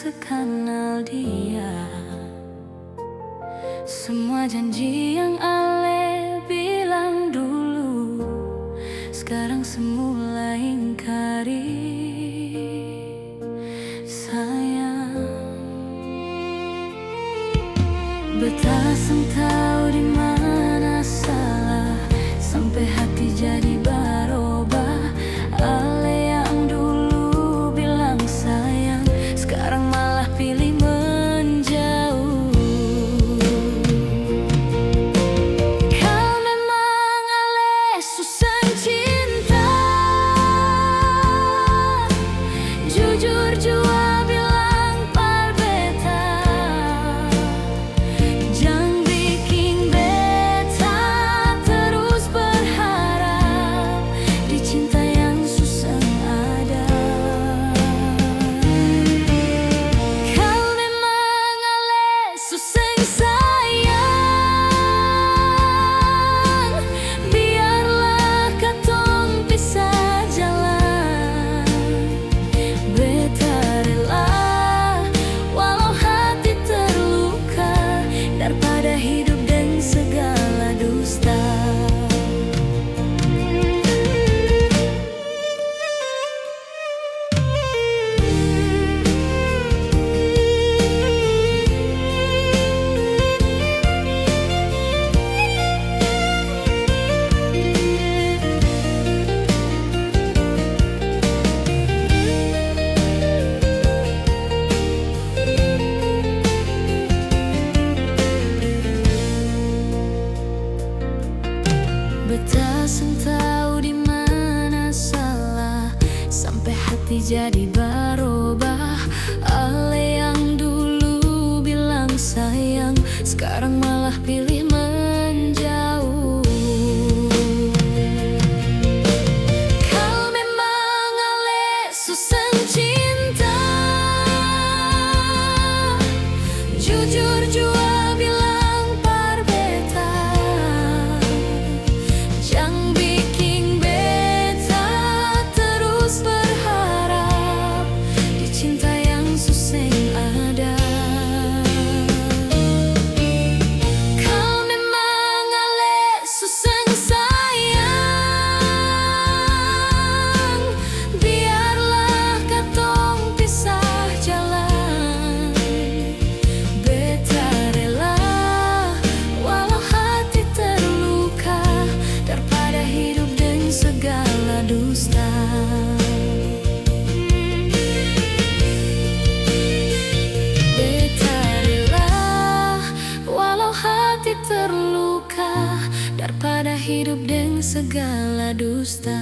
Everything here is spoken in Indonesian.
sekenal dia. Semua janji yang Ale bilang dulu, sekarang semula ingkari. Sayang, betasan tahu di mana salah, sampai hati jadi berubah. Ale yang dulu bilang sayang, sekarang malah pilih menjauh. Kau memang Ale susah cinta, jujur jua bilang par beta, jangan bikin beta terus berharap di cinta yang susah ada. Kau memang Ale susah sayang, biarlah katong pisah jalan. Beta rela walau hati terluka, daripada hidup dengan segala dusta. Betasan tahu di mana salah, sampai hati jadi berubah. Ale yang dulu bilang sayang, sekarang malah pilih menjauh. Kau memang Ale susah cinta, jujur jua bilang par beta, jangan bikin beta terus berharap di cinta yang susah ada. Kau memang Ale susah sayang, biarlah katong pisah jalan. Beta rela walau hati terluka, daripada hidup dengan segala dusta. Beta rela walau hati terluka, daripada hidup dengan segala dusta.